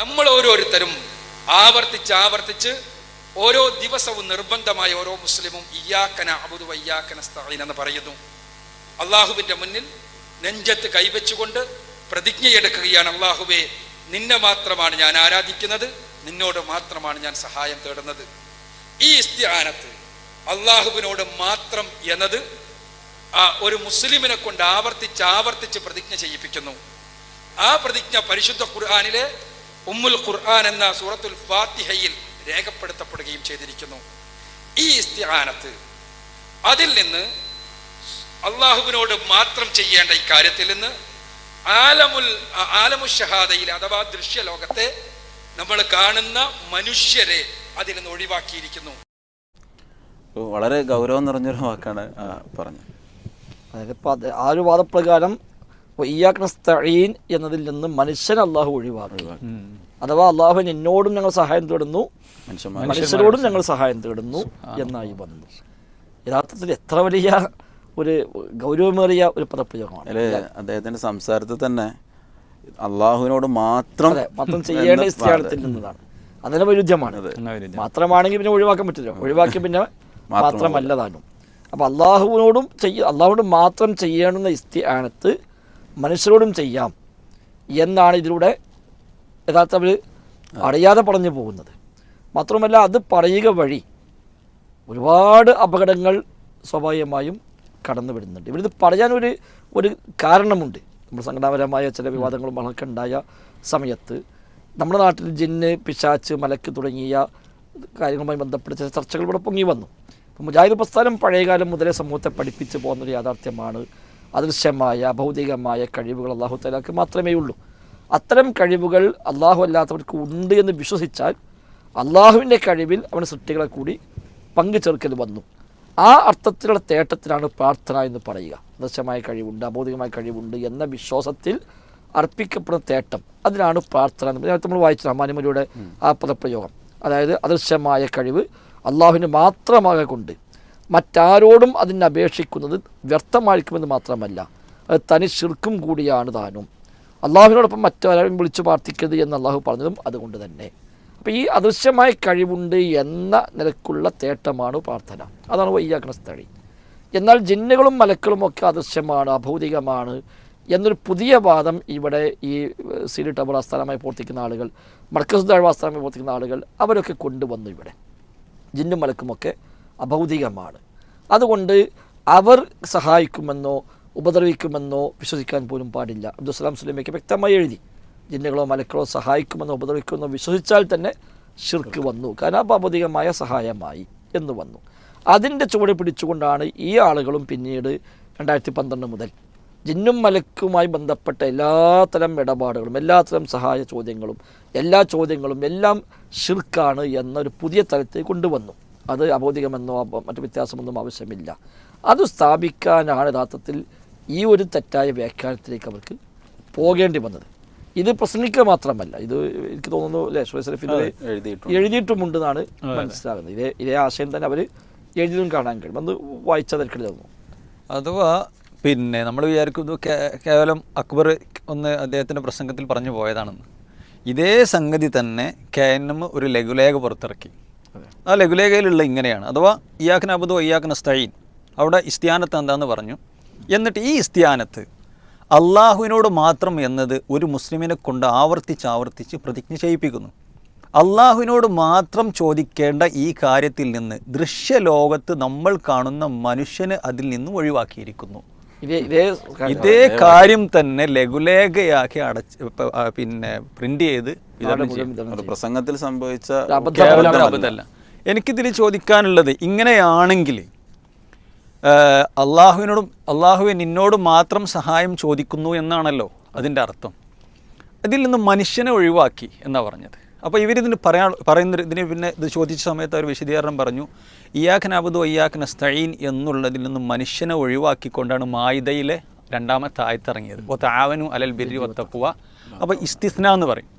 നമ്മൾ ഓരോരുത്തരും ആവർത്തിച്ച് ഓരോ ദിവസവും നിർബന്ധമായ ഓരോ മുസ്ലിമും ഇയ്യാക നഅ്ബുദു വ ഇയ്യാക നസ്തഈൻ എന്ന് പറയുന്നു. അള്ളാഹുവിന്റെ മുന്നിൽ നെഞ്ചത്ത് കൈവച്ചുകൊണ്ട് പ്രതിജ്ഞയെടുക്കുകയാണ്, അള്ളാഹുവേ നിന്നെ മാത്രമാണ് ഞാൻ ആരാധിക്കുന്നത്, നിന്നോട് മാത്രമാണ് ഞാൻ സഹായം തേടുന്നത്. ഈ ഇസ്തിആനത്ത് അള്ളാഹുവിനോട് മാത്രം എന്നത് ഒരു മുസ്ലിമിനെ കൊണ്ട് ആവർത്തിച്ച് പ്രതിജ്ഞ ചെയ്യിപ്പിക്കുന്നു. ആ പ്രതിജ്ഞ പരിശുദ്ധ ഖുർആനിലെ ഉമ്മുൽ ഖുർആൻ എന്ന സൂറത്തുൽ ഫാത്തിഹയിൽ രേഖപ്പെടുത്തപ്പെടുകയും ചെയ്തിരിക്കുന്നു. ഈ ഇസ്തിആനത്ത് അതിൽ നിന്ന് അള്ളാഹുവിനോട് മാത്രം ചെയ്യേണ്ട ഈ കാര്യത്തിൽ നിന്ന് ആലമുൽ ഷഹാദയിൽ അഥവാ ദൃശ്യലോകത്തെ നമ്മൾ കാണുന്ന മനുഷ്യരെ അതിൽ നിന്ന് ഒഴിവാക്കിയിരിക്കുന്നു. വളരെ ഗൗരവം നിറഞ്ഞൊരു വാക്കാണ് പറഞ്ഞത്. അതായത് ആ ഒരു വാദപ്രകാരം ഇയ്യാക നസ്തഈൻ എന്നതിൽ നിന്ന് മനുഷ്യനെ അള്ളാഹു ഒഴിവാക്കി. അഥവാ അള്ളാഹു എന്നോടും ഞങ്ങൾ സഹായം തേടുന്നു, മനുഷ്യരോടും ഞങ്ങൾ സഹായം തേടുന്നു എന്നായി വന്നു. യഥാർത്ഥത്തിൽ എത്ര വലിയ ഒരു ഗൗരവമേറിയ ഒരു പദപ്രയോഗമാണ്. അദ്ദേഹത്തിന്റെ സംസാരത്തിൽ തന്നെ അള്ളാഹുവിനോട് മാത്രം ചെയ്യേണ്ട ഇസ്തിആനത്തിൽ നിന്നതാണ്. അതിന് വൈരുദ്ധ്യമാണ്. മാത്രമാണെങ്കിൽ പിന്നെ ഒഴിവാക്കാൻ പറ്റില്ല, ഒഴിവാക്കി പിന്നെ മാത്രമല്ല താനും. അപ്പം അള്ളാഹുവിനോട് മാത്രം ചെയ്യണമെന്ന ഇസ്തിആനത്ത് മനുഷ്യരോടും ചെയ്യാം എന്നാണ് ഇതിലൂടെ യഥാർത്ഥ അവർ അറിയാതെ പറഞ്ഞു പോകുന്നത്. മാത്രമല്ല അത് പറയുക വഴി ഒരുപാട് അപകടങ്ങൾ സ്വാഭാവികമായും കടന്നു വരുന്നുണ്ട്. ഇവരിത് പറയാനൊരു കാരണമുണ്ട്. നമ്മൾ സംഘടനാപരമായ ചില വിവാദങ്ങളും വളർക്കെ ഉണ്ടായ സമയത്ത് നമ്മുടെ നാട്ടിൽ ജിന്ന്, പിശാച്ച്, മലക്ക് തുടങ്ങിയ കാര്യങ്ങളുമായി ബന്ധപ്പെട്ട ചില ചർച്ചകൾ ഇവിടെ പൊങ്ങി വന്നു. അപ്പോൾ മുജാഹിദ് പ്രസ്ഥാനം പഴയകാലം മുതലേ സമൂഹത്തെ പഠിപ്പിച്ച് പോകുന്നൊരു യാഥാർത്ഥ്യമാണ് അദൃശ്യമായ ഭൗതികമായ കഴിവുകൾ അള്ളാഹു തആലക്ക് മാത്രമേ ഉള്ളൂ. അത്തരം കഴിവുകൾ അള്ളാഹു അല്ലാത്തവർക്ക് ഉണ്ട് എന്ന് വിശ്വസിച്ചാൽ അള്ളാഹുവിൻ്റെ കഴിവിൽ അവൻ്റെ സൃഷ്ടികളെ കൂടി പങ്കുചേർക്കൽ വന്നു. ആ അർത്ഥത്തിലുള്ള തേട്ടത്തിലാണ് പ്രാർത്ഥന എന്ന് പറയുക. അദൃശ്യമായ കഴിവുണ്ട്, അഭൗതികമായ കഴിവുണ്ട് എന്ന വിശ്വാസത്തിൽ അർപ്പിക്കപ്പെടുന്ന തേട്ടം, അതിനാണ് പ്രാർത്ഥന എന്ന്. നമ്മൾ വായിച്ച റഹ്മാനിമലയുടെ ആ പദപ്രയോഗം, അതായത് അദൃശ്യമായ കഴിവ് അള്ളാഹുവിന് മാത്രമാകെ കൊണ്ട് മറ്റാരോടും അതിനെ അപേക്ഷിക്കുന്നത് വ്യർത്ഥമായിരിക്കുമെന്ന് മാത്രമല്ല, അത് തനി ശിർക്കും കൂടിയാണ് താനും. അള്ളാഹുവിനോടൊപ്പം മറ്റാരും വിളിച്ചു പ്രാർത്ഥിക്കരുത് എന്ന് അള്ളാഹു പറഞ്ഞതും അതുകൊണ്ട് തന്നെ. അപ്പോൾ ഈ അദൃശ്യമായ കഴിവുണ്ട് എന്ന നിലക്കുള്ള തേട്ടമാണ് പ്രാർത്ഥന. അതാണ് ഇയ്യാക നസ്തഈൻ. എന്നാൽ ജിന്നുകളും മലക്കളും ഒക്കെ അദൃശ്യമാണ്, അഭൗതികമാണ് എന്നൊരു പുതിയ വാദം ഇവിടെ ഈ സീരി ടവർ ആസ്ഥാനമായി പ്രവർത്തിക്കുന്ന ആളുകൾ, മർക്കസ് ദഅവ ആസ്ഥാനമായി പ്രവർത്തിക്കുന്ന ആളുകൾ അവരൊക്കെ കൊണ്ടുവന്നു. ഇവിടെ ജിന്നും മലക്കുമൊക്കെ അഭൗതികമാണ്, അതുകൊണ്ട് അവർ സഹായിക്കുമെന്നോ ഉപദ്രവിക്കുമെന്നോ വിശ്വസിക്കാൻ പോലും പാടില്ല. അബ്ദുസ്സലാം സുലൈമിക്ക് വ്യക്തമായി എഴുതി, ജിന്നുകളോ മലക്കളോ സഹായിക്കുമെന്നോ ഉപദ്രവിക്കുമെന്നോ വിശ്വസിച്ചാൽ തന്നെ ശിർക്ക് വന്നു, കാരണം അഭൗതികമായ സഹായമായി എന്ന് വന്നു. അതിൻ്റെ ചുവട് പിടിച്ചുകൊണ്ടാണ് ഈ ആളുകളും പിന്നീട് 2012 മുതൽ ജിന്നും മലക്കുമായി ബന്ധപ്പെട്ട എല്ലാത്തരം ഇടപാടുകളും എല്ലാത്തരം സഹായ ചോദ്യങ്ങളും എല്ലാം ശിർക്കാണ് എന്നൊരു പുതിയ തലത്തിൽ കൊണ്ടുവന്നു. അത് അഭൗതികമെന്നോ മറ്റു വ്യത്യാസമൊന്നും ആവശ്യമില്ല. അത് സ്ഥാപിക്കാനാണ് യഥാർത്ഥത്തിൽ ഈ ഒരു തെറ്റായ വ്യാഖ്യാനത്തിലേക്ക് അവർക്ക് പോകേണ്ടി വന്നത്. ഇത് പ്രസംഗിക്കുക മാത്രമല്ല, ഇത് എനിക്ക് തോന്നുന്നു ഷുഹൈബ് എഴുതിയിട്ടുമുണ്ടെന്നാണ് മനസ്സിലാകുന്നത്. ഇതേ ആശയം തന്നെ അവർ എഴുതിയതും കാണാൻ കഴിയും. അത് വായിച്ചാൽ തിരക്കിൽ തോന്നുന്നു. അഥവാ പിന്നെ നമ്മൾ വിചാരിക്കുന്നു കേവലം അക്ബർ ഒന്ന് അദ്ദേഹത്തിൻ്റെ പ്രസംഗത്തിൽ പറഞ്ഞു പോയതാണെന്ന്. ഇതേ സംഗതി തന്നെ KNM ഒരു ലഘുലേഖ പുറത്തിറക്കി. ആ ലഘുലേഖയിലുള്ള ഇങ്ങനെയാണ്, അഥവാ ഇയ്യാക നഅ്ബുദു വ ഇയ്യാക നസ്തഈൻ, അവിടെ ഇസ്തിആനത്ത് എന്താണെന്ന് പറഞ്ഞു. എന്നിട്ട് ഈ ഇസ്തിആനത്ത് അള്ളാഹുവിനോട് മാത്രം എന്നത് ഒരു മുസ്ലിമിനെ കൊണ്ട് ആവർത്തിച്ച് പ്രതിജ്ഞ ചെയ്യിപ്പിക്കുന്നു. അള്ളാഹുവിനോട് മാത്രം ചോദിക്കേണ്ട ഈ കാര്യത്തിൽ നിന്ന് ദൃശ്യലോകത്ത് നമ്മൾ കാണുന്ന മനുഷ്യന് അതിൽ നിന്ന് ഒഴിവാക്കിയിരിക്കുന്നു. ഇതേ കാര്യം തന്നെ ലഘുലേഖയാക്കി പിന്നെ പ്രിന്റ് ചെയ്ത് പ്രസംഗത്തിൽ സംഭവിച്ച അബദ്ധമല്ല. എനിക്കിതിൽ ചോദിക്കാനുള്ളത്, ഇങ്ങനെയാണെങ്കിൽ അള്ളാഹുവെ നിന്നോട് മാത്രം സഹായം ചോദിക്കുന്നു എന്നാണല്ലോ അതിൻ്റെ അർത്ഥം. ഇതിൽ നിന്ന് മനുഷ്യനെ ഒഴിവാക്കി എന്നാണ് പറഞ്ഞത്. അപ്പോൾ ഇവരിതിന് പറയുന്നതിന് പിന്നെ ഇത് ചോദിച്ച സമയത്ത് അവർ വിശദീകരണം പറഞ്ഞു, ഇയ്യാക നഅ്ബുദു വ ഇയ്യാക നസ്തഈൻ എന്നുള്ളതിൽ നിന്ന് മനുഷ്യനെ ഒഴിവാക്കിക്കൊണ്ടാണ് മാഇദയിലെ 2ാമത്തെ ആയത്ത് ഇറങ്ങിയത്. വതആവനു അലൽ ബിർരി വത്തഖ്വ. അപ്പോൾ ഇസ്തിസ്ന എന്ന് പറയും.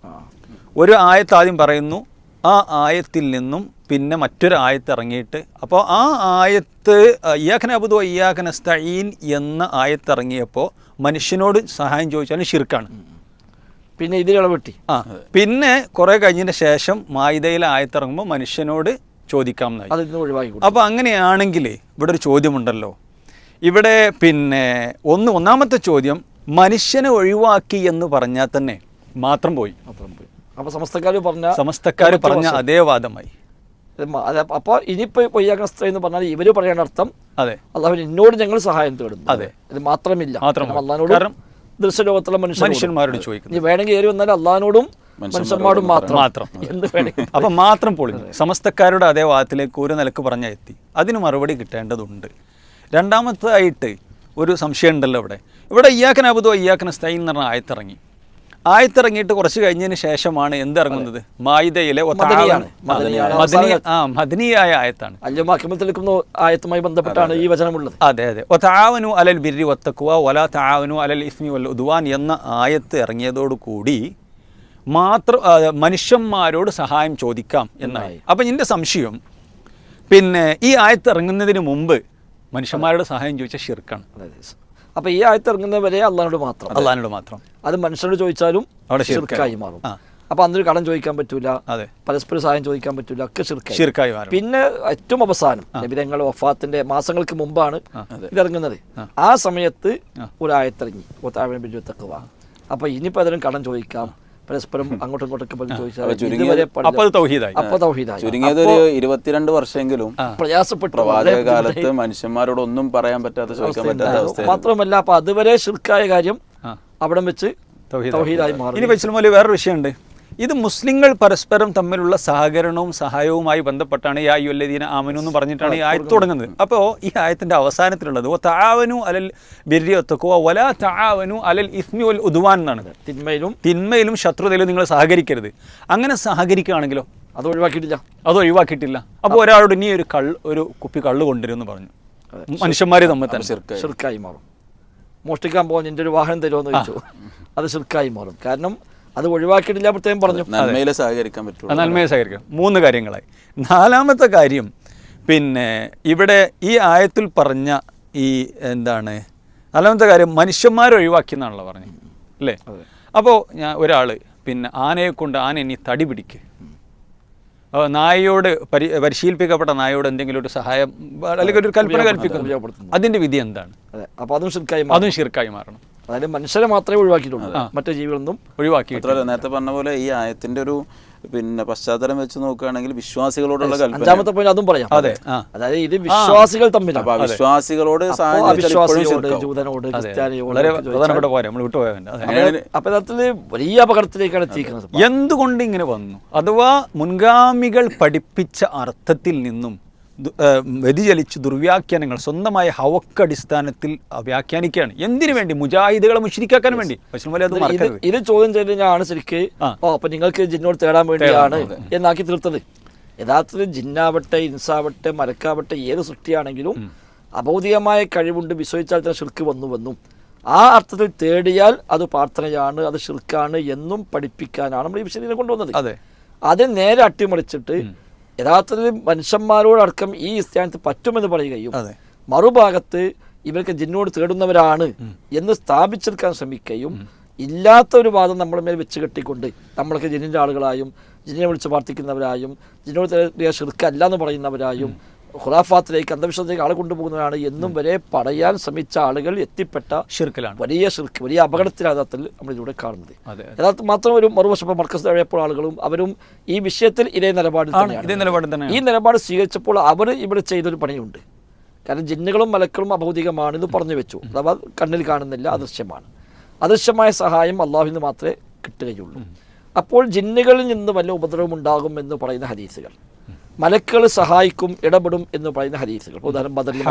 ഒരു ആയത്ത് ആദ്യം പറയുന്നു, ആ ആയത്തിൽ നിന്നും പിന്നെ മറ്റൊരു ആയത്ത് ഇറങ്ങിയിട്ട്, അപ്പോൾ ആ ആയത്ത് ഇയ്യാക നഅ്ബുദു വ ഇയ്യാക നസ്തഈൻ എന്ന ആയത്ത് ഇറങ്ങിയപ്പോൾ മനുഷ്യനോട് സഹായം ചോദിച്ചാലും ശിർക്കാണ്. പിന്നെ ഇതിലിളവെട്ടി. പിന്നെ കുറെ കഴിഞ്ഞതിന് ശേഷം മായിദയിലെ ആയത്തിറങ്ങുമ്പോൾ മനുഷ്യനോട് ചോദിക്കാം എന്നായി. അതിൽ നിന്ന് ഒഴിവാക്കി. അപ്പോൾ അങ്ങനെയാണെങ്കിൽ ഇവിടെ ഒരു ചോദ്യമുണ്ടല്ലോ. ഇവിടെ പിന്നെ ഒന്നാമത്തെ ചോദ്യം, മനുഷ്യനെ ഒഴിവാക്കി എന്ന് പറഞ്ഞാൽ തന്നെ മാത്രം പോയി. അപ്പോൾ സമസ്തക്കാർ പറഞ്ഞ അതേ വാദമായി. അപ്പോൾ ഇനിയിപ്പോൾ പൊയ്യാക്കണ സ്ത്രീ എന്ന് പറഞ്ഞാൽ ഇവർ പറയേണ്ട അർത്ഥം, അതെ, അള്ളാഹു എന്നോട് ഞങ്ങൾ സഹായം തേടുന്നു. അതെ, ഇത് മാത്രമില്ല. അള്ളാഹിനോട് ദൃശ്യലോകത്തുള്ള മനുഷ്യന്മാരോട് ചോദിക്കുന്നു. ഇനി വേണമെങ്കിൽ ഏറി വന്നാൽ അള്ളാഹിനോടും മനുഷ്യന്മാരോടും മാത്രം എന്ത് വേണമെങ്കിൽ. അപ്പം മാത്രം പൊളിഞ്ഞു. സമസ്തക്കാരുടെ അതേ വാദത്തിലേക്ക് ഒരു നിലക്ക് പറഞ്ഞാൽ എത്തി. അതിന് മറുപടി കിട്ടേണ്ടതുണ്ട്. രണ്ടാമതായിട്ട് ഒരു സംശയം ഉണ്ടല്ലോ ഇവിടെ ഇയ്യാക നഅ്ബുദു വഇയ്യാക നസ്തഈൻ എന്ന് പറഞ്ഞ ആയത്തിറങ്ങിയിട്ട് കുറച്ച് കഴിഞ്ഞതിന് ശേഷമാണ് എന്തിറങ്ങുന്നത്? മായിദയിലെ മദനിയായ ആയത്താണ്. ആയത്തുമായി ബന്ധപ്പെട്ടാണ് ഈ വചനമുള്ളത്. അതെ അതെ. വതആവനു അലൽ ബിർരി വത്തഖ്വ വലാ തആവനു അലൽ ഇസ്മി വൽ ഉദ്വാൻ എന്ന ആയത്ത് ഇറങ്ങിയതോടുകൂടി മാത്രം മനുഷ്യന്മാരോട് സഹായം ചോദിക്കാം എന്നായി. അപ്പം എൻ്റെ സംശയം, പിന്നെ ഈ ആയത്ത് ഇറങ്ങുന്നതിന് മുമ്പ് മനുഷ്യന്മാരോട് സഹായം ചോദിച്ചാൽ ഷിർക്കാണ്. അപ്പൊ ഈ ആയത്ത് ഇറങ്ങുന്നവരെ അള്ളാഹിനോട് മാത്രം. അത് മനുഷ്യരോട് ചോദിച്ചാലും അവിടെ ഷിർക്കായി മാറും. അപ്പൊ അന്നൊരു കടം ചോദിക്കാൻ പറ്റൂല, പരസ്പര സഹായം ചോദിക്കാൻ പറ്റൂല, ഒക്കെ ഷിർക്കായി മാറും. പിന്നെ ഏറ്റവും അവസാനം നബി തങ്ങളുടെ വഫാത്തിന്റെ മാസങ്ങൾക്ക് മുമ്പാണ് ഇതിറങ്ങുന്നത്. ആ സമയത്ത് ഒരു ആയത്തിറങ്ങി, അപ്പൊ ഇനിയിപ്പോ അതിനും കടം ചോദിക്കാം, പരസ്പരം അങ്ങോട്ടും ഇങ്ങോട്ടൊക്കെ ചുരുങ്ങിയത് ഒരു 22 വർഷമെങ്കിലും പ്രയാസപ്പെട്ടു. കാലത്ത് മനുഷ്യന്മാരോട് ഒന്നും പറയാൻ പറ്റാത്ത, ചോദിക്കാൻ പറ്റാത്ത അവസ്ഥ. മാത്രമല്ല അപ്പൊ അതുവരെ ശിർക്കായ കാര്യം അവിടെ വെച്ച് തൗഹീദായി മാറി. ഇനി വെച്ചാൽ വേറൊരു വിഷയമുണ്ട്. ഇത് മുസ്ലിങ്ങൾ പരസ്പരം തമ്മിലുള്ള സഹകരണവും സഹായവുമായി ബന്ധപ്പെട്ടാണ് യാ അയ്യുഹല്ലദീന ആമനു എന്ന് പറഞ്ഞിട്ടാണ് ഈ ആയത്ത് തുടങ്ങുന്നത്. അപ്പോൾ ഈ ആയത്തിന്റെ അവസാനത്തിലുള്ളത് തആവനു അലൽ ബിർരി വത്തഖ്വ വലാ തആവനു അലൽ ഇസ്മി വൽ ഉദ്വാൻ എന്നാണ്. തിന്മയിലും ശത്രുതയിലും നിങ്ങൾ സഹകരിക്കരുത്. അങ്ങനെ സഹകരിക്കുകയാണെങ്കിലോ അത് ഒഴിവാക്കിയിട്ടില്ല. അപ്പോൾ ഒരാളോട് ഇനി ഒരു കുപ്പി കള്ള് കൊണ്ടുവരുമെന്ന് പറഞ്ഞു. മനുഷ്യന്മാരെ തമ്മിൽ തന്നെ ശിർക്കായി മാറും. മോഷ്ടിക്കാൻ പോകാൻ നിന്റെ ഒരു വാഹനം തരുമെന്ന് ചോദിച്ചു, അത് ശിർക്കായി മാറും. കാരണം അത് ഒഴിവാക്കിയിട്ടില്ല. പ്രത്യേകം പറഞ്ഞു നന്മയിലെ സഹകരിക്കാൻ പറ്റും. 3 കാര്യങ്ങളായി. 4ാമത്തെ കാര്യം, പിന്നെ ഇവിടെ ഈ ആയത്തിൽ പറഞ്ഞ ഈ എന്താണ് 4ാമത്തെ കാര്യം, മനുഷ്യന്മാരെ ഒഴിവാക്കി എന്നാണല്ലോ പറഞ്ഞത് അല്ലേ? അപ്പോൾ ഒരാൾ പിന്നെ ആനയെ കൊണ്ട് ഇനി തടി പിടിക്ക്, നായയോട് പരിശീലിപ്പിക്കപ്പെട്ട നായയോട് എന്തെങ്കിലും ഒരു സഹായം അല്ലെങ്കിൽ ഒരു കൽപ്പന കൽപ്പിക്കുന്നു, അതിന്റെ വിധി എന്താണ്? അപ്പോൾ അതും ഷിർക്കായി മാറണം. അതായത് മനുഷ്യരെ മാത്രമേ ഒഴിവാക്കിയിട്ടുള്ളൂ, മറ്റു ജീവികളൊന്നും ഒഴിവാക്കി. നേരത്തെ പറഞ്ഞ പോലെ ഈ ആയത്തിന്റെ ഒരു പശ്ചാത്തലം വെച്ച് നോക്കുകയാണെങ്കിൽ വിശ്വാസികളോടുള്ള കൽപ്പന. 5ാമത്തെ പോയിന്റ് അതും പറയാം. അതായത് ഇത് വിശ്വാസികൾ തമ്മിലാണ്. വിശ്വാസികളോട് ജൂതനോട്, ക്രിസ്ത്യാനിയോട്. അപ്പൊ യഥാർത്ഥത്തിൽ വലിയ അപകടത്തിലേക്കാണ് എത്തിക്കുന്നത്. എന്തുകൊണ്ട് ഇങ്ങനെ വന്നു? അഥവാ മുൻഗാമികൾ പഠിപ്പിച്ച അർത്ഥത്തിൽ നിന്നും വ്യതിചലിച്ച് ദുർവ്യാഖ്യാനങ്ങൾ സ്വന്തമായ ഹവക്കടിസ്ഥാനത്തിൽ വ്യാഖ്യാനിക്കുകയാണ്. എന്തിനു വേണ്ടി? മുജാഹിദുകളെ മുശ്രിക്കാക്കാൻ വേണ്ടി. ഇത് ചോദ്യം ചെയ്തതിനാണ് ശരിക്ക് അപ്പൊ നിങ്ങൾക്ക് ജിന്നോട് തേടാൻ വേണ്ടിയാണ് എന്നാക്കി തീർത്തത്. യഥാർത്ഥത്തിൽ ജിന്നാവട്ടെ, ഇൻസാവട്ടെ, മലക്കാവട്ടെ, ഏത് സൃഷ്ടിയാണെങ്കിലും അഭൗതികമായ കഴിവുണ്ട്, വിശ്വസിച്ചാൽ തന്നെ ഷിർക്ക് വന്നു. ആ അർത്ഥത്തിൽ തേടിയാൽ അത് പ്രാർത്ഥനയാണ്, അത് ഷിർക്കാണ് എന്നും പഠിപ്പിക്കാനാണ് നമ്മൾ ഈ വിഷയത്തിനെ കൊണ്ടുവന്നത്. അത് നേരെ അട്ടിമറിച്ചിട്ട് യഥാർത്ഥത്തിൽ മനുഷ്യന്മാരോടക്കം ഈ സ്ഥാനത്ത് പറ്റുമെന്ന് പറയുകയും മറുഭാഗത്ത് ഇവർക്ക് ജിന്നോട് തേടുന്നവരാണ് എന്ന് സ്ഥാപിച്ചെടുക്കാൻ ശ്രമിക്കുകയും ഇല്ലാത്ത ഒരു വാദം നമ്മുടെ മേൽ വെച്ച് കെട്ടിക്കൊണ്ട് നമ്മളൊക്കെ ജിന്നിൻ്റെ ആളുകളായും ജിന്നിനെ വിളിച്ച് പ്രാർത്ഥിക്കുന്നവരായും ജിന്നോട് തേടിയ ഷിർക്ക് എന്ന് പറയുന്നവരായും ഖുറാഫാത്തിലേക്ക്, അന്ധവിശ്വാസത്തിലേക്ക് ആളെ കൊണ്ടുപോകുന്നവരാണ് എന്നും വരെ പറയാൻ ശ്രമിച്ച ആളുകൾ എത്തിപ്പെട്ട ഷിർക്കിലാണ്, വലിയ ഷിർക്ക്, വലിയ അപകടത്തിലാണ് യഥാർത്ഥത്തിൽ നമ്മളിലൂടെ കാണുന്നത്. യഥാർത്ഥം മാത്രം ഒരു മറുവശം മർക്കസ് എഴുതിയപ്പോൾ ആളുകളും അവരും ഈ വിഷയത്തിൽ ഇതേ നിലപാടിൽ തന്നെയാണ്. ഈ നിലപാട് സ്വീകരിച്ചപ്പോൾ അവർ ഇവിടെ ചെയ്തൊരു പണിയുണ്ട്. കാരണം ജിന്നുകളും മലക്കളും അഭൗതികമാണ് ഇത് പറഞ്ഞു വെച്ചു. അഥവാ കണ്ണിൽ കാണുന്നില്ല, അദൃശ്യമാണ്. അദൃശ്യമായ സഹായം അള്ളാഹുവിൽ നിന്ന് മാത്രമേ കിട്ടുകയുള്ളൂ. അപ്പോൾ ജിന്നുകളിൽ നിന്ന് വല്ല ഉപദ്രവം ഉണ്ടാകും എന്ന് പറയുന്ന ഹദീസുകൾ, മലക്കുകൾ സഹായിക്കും, ഇടപെടും എന്ന് പറയുന്ന ഹദീസുകൾ, ഉദാഹരണം ബദറിൽ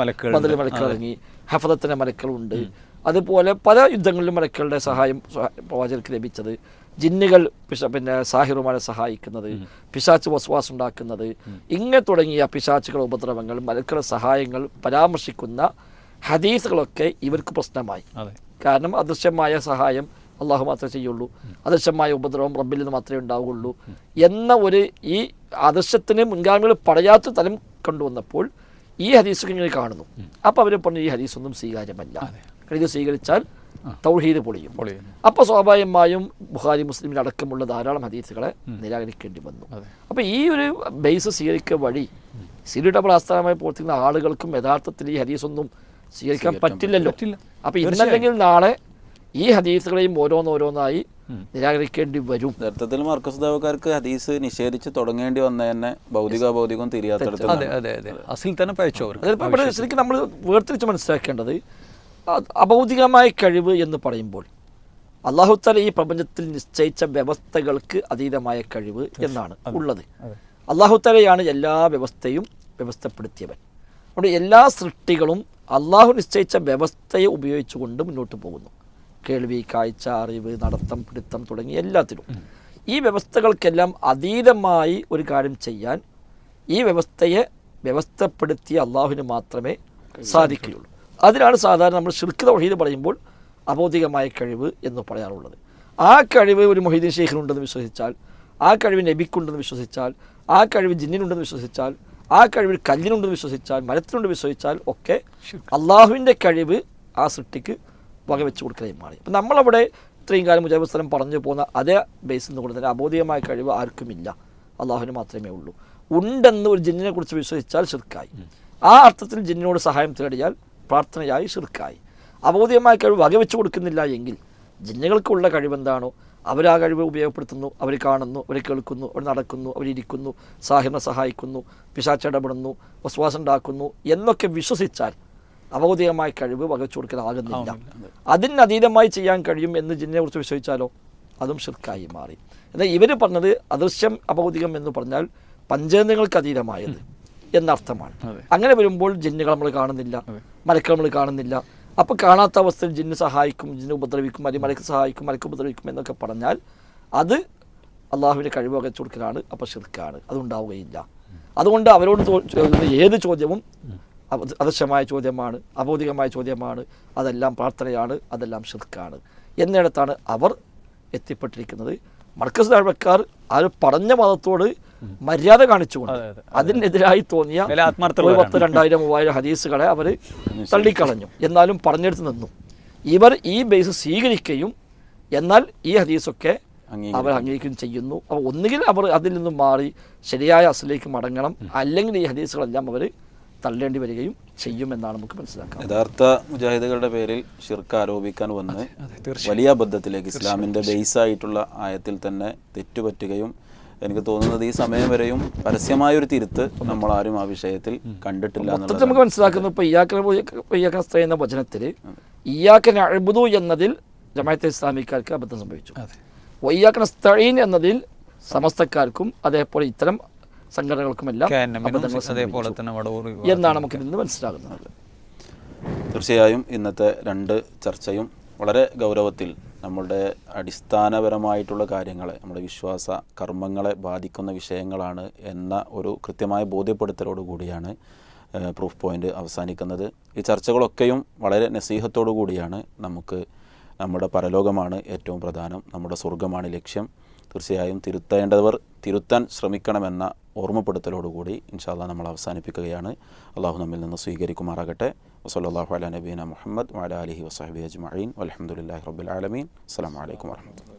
മലക്കുകൾ ഇറങ്ങി, ഹഫദത്തിന്റെ മലക്കളുണ്ട്. അതുപോലെ പല യുദ്ധങ്ങളിലും മലക്കളുടെ സഹായം പ്രവാചകർക്ക് ലഭിച്ചത്, ജിന്നുകൾ സാഹിറുമാരെ സഹായിക്കുന്നത്, പിശാച്ച് വസ്വാസ് ഉണ്ടാക്കുന്നത്, ഇങ്ങനെ തുടങ്ങിയ പിശാച്ചുകളുടെ ഉപദ്രവങ്ങൾ, മലക്കളുടെ സഹായങ്ങൾ പരാമർശിക്കുന്ന ഹദീസുകളൊക്കെ ഇവർക്ക് പ്രശ്നമായി. കാരണം അദൃശ്യമായ സഹായം അള്ളാഹു മാത്രമേ ചെയ്യുള്ളൂ, അദൃശ്യമായ ഉപദ്രവം റബ്ബിൽ നിന്ന് മാത്രമേ ഉണ്ടാവുകയുള്ളൂ എന്ന ഒരു ഈ ആദർശത്തിന് മുൻഗാമികൾ പറയാത്ത തലം കൊണ്ടുവന്നപ്പോൾ ഈ ഹദീസൊക്കെ ഇങ്ങനെ കാണുന്നു. അപ്പോൾ അവർ പറഞ്ഞു ഈ ഹദീസൊന്നും സ്വീകാര്യമല്ല, ഇത് സ്വീകരിച്ചാൽ തൗഹീദ് പൊളിയും. അപ്പോൾ സ്വാഭാവികമായും ബുഖാരി മുസ്ലിമിൽ അടക്കമുള്ള ധാരാളം ഹദീസുകളെ നിരാകരിക്കേണ്ടി വന്നു. അപ്പോൾ ഈ ഒരു ബേസ് സ്വീകരിക്കുക വഴി സിരിയുടെ ആസ്ഥാനമായി പ്രവർത്തിക്കുന്ന ആളുകൾക്കും യഥാർത്ഥത്തിൽ ഈ ഹദീസൊന്നും സ്വീകരിക്കാൻ പറ്റില്ലല്ലോ. അപ്പോൾ ഇന്നല്ലെങ്കിൽ നാളെ ഈ ഹദീസുകളെയും ഓരോന്നോരോന്നായി നിരാകരിക്കേണ്ടി വരും. യഥാർത്ഥത്തിൽ മർക്കസ് ദാവക്കാർക്ക് ഹദീസ് നിഷേധിച്ച് തുടങ്ങേണ്ടി വന്ന തന്നെ ഭൗതികവും തിരിയാത്തടത്ത് ശരിക്കും നമ്മൾ വേർതിരിച്ച് മനസ്സിലാക്കേണ്ടത് അഭൗതികമായ കഴിവ് എന്ന് പറയുമ്പോൾ അല്ലാഹു തആല ഈ പ്രപഞ്ചത്തിൽ നിശ്ചയിച്ച വ്യവസ്ഥകൾക്ക് അതീതമായ കഴിവ് എന്നാണ് ഉള്ളത്. അല്ലാഹു തആലയാണ് എല്ലാ വ്യവസ്ഥയും വ്യവസ്ഥപ്പെടുത്തിയവൻ. അതുകൊണ്ട് എല്ലാ സൃഷ്ടികളും അള്ളാഹു നിശ്ചയിച്ച വ്യവസ്ഥയെ ഉപയോഗിച്ചുകൊണ്ട് മുന്നോട്ട് പോകുന്നു. കേൾവി, കാഴ്ച, അറിവ്, നടത്തം, പിടുത്തം തുടങ്ങിയ എല്ലാത്തിലും ഈ വ്യവസ്ഥകൾക്കെല്ലാം അതീതമായി ഒരു കാര്യം ചെയ്യാൻ ഈ വ്യവസ്ഥയെ വ്യവസ്ഥപ്പെടുത്തിയ അള്ളാഹുവിന് മാത്രമേ സാധിക്കുകയുള്ളൂ. അതിനാണ് സാധാരണ നമ്മൾ ശിർക്ക് തൗഹീദ് പറയുമ്പോൾ അബൗദികമായ കഴിവ് എന്ന് പറയാറുള്ളത്. ആ കഴിവ് ഒരു മൊഹീദ്ദീൻ ഷെയ്ഖിനുണ്ടെന്ന് വിശ്വസിച്ചാൽ, ആ കഴിവ് നബിക്കുണ്ടെന്ന് വിശ്വസിച്ചാൽ, ആ കഴിവ് ജിന്നിനുണ്ടെന്ന് വിശ്വസിച്ചാൽ, ആ കഴിവ് കല്ലിനുണ്ടെന്ന് വിശ്വസിച്ചാൽ, മരത്തിനുണ്ടെന്ന് വിശ്വസിച്ചാൽ ഒക്കെ അള്ളാഹുവിൻ്റെ കഴിവ് ആ സൃഷ്ടിക്ക് വകവെച്ച് കൊടുക്കുകയായി മാറി. അപ്പം നമ്മളവിടെ ഇത്രയും കാലം മുജാഹിദ് സ്ഥലം പറഞ്ഞു പോകുന്ന അതേ ബേസിൽ നിന്ന് കൊണ്ട് തന്നെ അബോധികമായ കഴിവ് ആർക്കുമില്ല, അള്ളാഹുവിന് മാത്രമേ ഉള്ളൂ. ഉണ്ടെന്ന് ഒരു ജിന്നിനെ കുറിച്ച് വിശ്വസിച്ചാൽ ഷിർക്കായി. ആ അർത്ഥത്തിൽ ജിന്നിനോട് സഹായം തേടിയാൽ പ്രാർത്ഥനയായി ഷിർക്കായി. അബോധികമായ കഴിവ് വകവെച്ച് കൊടുക്കുന്നില്ല എങ്കിൽ ജിന്നുകൾക്കുള്ള കഴിവെന്താണോ അവരാ കഴിവ് ഉപയോഗപ്പെടുത്തുന്നു, അവർ കാണുന്നു, അവർ കേൾക്കുന്നു, അവർ നടക്കുന്നു, അവരിയ്ക്കുന്നു, സാഹിറിനെ സഹായിക്കുന്നു, പിശാചിടപെടുന്നു, വസ്വാസം ഉണ്ടാക്കുന്നു എന്നൊക്കെ വിശ്വസിച്ചാൽ അബൗദികമായ കഴിവ് വകച്ചു കൊടുക്കാനാകുന്നില്ല. അതിനതീതമായി ചെയ്യാൻ കഴിയും എന്ന് ജിന്നിനെ കുറിച്ച് വിശ്വസിച്ചാലോ അതും ഷിർക്കായി മാറി. എന്നാൽ ഇവർ പറഞ്ഞത് അദൃശ്യം അബൗദികം എന്ന് പറഞ്ഞാൽ പഞ്ചേന്ദ്രിയങ്ങൾക്ക് അതീതമായത് എന്നർത്ഥമാണ്. അങ്ങനെ വരുമ്പോൾ ജിന്നുകൾ നമ്മൾ കാണുന്നില്ല, മലക്കൾ നമ്മൾ കാണുന്നില്ല. അപ്പോൾ കാണാത്ത അവസ്ഥയിൽ ജിന്ന് സഹായിക്കും, ജിന്ന് ഉപദ്രവിക്കും, അല്ലെങ്കിൽ മലക്ക് സഹായിക്കും, മലക്ക് ഉപദ്രവിക്കും എന്നൊക്കെ പറഞ്ഞാൽ അത് അള്ളാഹുവിൻ്റെ കഴിവ് വകച്ചു കൊടുക്കലാണ്. അപ്പോൾ ഷിർക്കാണ്, അതുണ്ടാവുകയില്ല. അതുകൊണ്ട് അവരോട് ഏത് ചോദ്യവും അദൃശ്യമായ ചോദ്യമാണ്, അബൗദികമായ ചോദ്യമാണ്, അതെല്ലാം പ്രാർത്ഥനയാണ്, അതെല്ലാം ഷിർക്കാണ് എന്നിടത്താണ് അവർ എത്തിപ്പെട്ടിരിക്കുന്നത്. മർക്കസ് ദഅവക്കാർ അത് പറഞ്ഞ മതത്തോട് മര്യാദ കാണിച്ചുകൊണ്ട് അതിനെതിരായി തോന്നിയ 10, 2000, 3000 ഹദീസുകളെ അവർ തള്ളിക്കളഞ്ഞു. എന്നാലും പറഞ്ഞെടുത്ത് നിന്നു. ഇവർ ഈ ബേസ് സ്വീകരിക്കുകയും എന്നാൽ ഈ ഹദീസൊക്കെ അവർ അംഗീകരിക്കുകയും ചെയ്യുന്നു. അപ്പോൾ ഒന്നുകിൽ അവർ അതിൽ നിന്നും മാറി ശരിയായ അസ്ലിലേക്ക് മടങ്ങണം, അല്ലെങ്കിൽ ഈ ഹദീസുകളെല്ലാം അവർ തള്ളേണ്ടി വരികയും ചെയ്യുമെന്നാണ് നമുക്ക് മനസ്സിലാക്കാം. യഥാർത്ഥ മുജാഹിദുകളുടെ പേരിൽ ഷിർക്ക് ആരോപിക്കാൻ വന്ന് വലിയ അബദ്ധത്തിലേക്ക് ഇസ്ലാമിൻ്റെ ബേസായിട്ടുള്ള ആയത്തിൽ തന്നെ തെറ്റുപറ്റുകയും എനിക്ക് തോന്നുന്നത് ഈ സമയം വരെയും പരസ്യമായൊരു തിരുത്ത് നമ്മളാരും ആ വിഷയത്തിൽ കണ്ടിട്ടില്ല എന്നുള്ളത് നമുക്ക് മനസ്സിലാക്കുന്നു. ഇപ്പോൾ ഇയ്യാക നസ്തഈൻ എന്ന വചനത്തിൽ ഇയ്യാക നഅ്ബുദു എന്നതിൽ ജമാഅത്തെ ഇസ്ലാമിക്കാർക്ക് അബദ്ധം സംഭവിച്ചു. ഇയ്യാക നസ്തഈൻ എന്നതിൽ സമസ്തക്കാർക്കും അതേപോലെ ഇത്തരം സംഘടനകൾക്കുമെല്ലാം എന്നാണ് നമുക്ക് ഇതിൽ നിന്ന് മനസ്സിലാകുന്നത്. തീർച്ചയായും ഇന്നത്തെ 2 ചർച്ചയും വളരെ ഗൗരവത്തിൽ നമ്മളുടെ അടിസ്ഥാനപരമായിട്ടുള്ള കാര്യങ്ങളെ, നമ്മുടെ വിശ്വാസ കർമ്മങ്ങളെ ബാധിക്കുന്ന വിഷയങ്ങളാണ് എന്ന ഒരു കൃത്യമായ ബോധ്യപ്പെടുത്തലോടുകൂടിയാണ് പ്രൂഫ് പോയിൻ്റ് അവസാനിക്കുന്നത്. ഈ ചർച്ചകളൊക്കെയും വളരെ നസീഹത്തോടു കൂടിയാണ്. നമുക്ക് നമ്മുടെ പരലോകമാണ് ഏറ്റവും പ്രധാനം, നമ്മുടെ സ്വർഗമാണ് ലക്ഷ്യം. തീർച്ചയായും തിരുത്തേണ്ടവർ തിരുത്താൻ ശ്രമിക്കണമെന്ന ഓർമ്മപ്പെടുത്തലോടുകൂടി ഇൻഷാ അല്ലാഹ് നമ്മൾ അവസാനിപ്പിക്കുകയാണ്. അള്ളാഹു നമ്മിൽ നിന്ന് സ്വീകരിക്കുമാറാകട്ടെ. വസല്ലല്ലാഹു അലാ നബീന മുഹമ്മദ് വഅലാ ആലിഹി വസഹ്ബിഹി അജ്മഈൻ വൽഹംദുലില്ലാഹി റബ്ബിൽ ആലമീൻ. അസ്സലാമു അലൈക്കും വറഹ്മത്തുള്ളാഹി.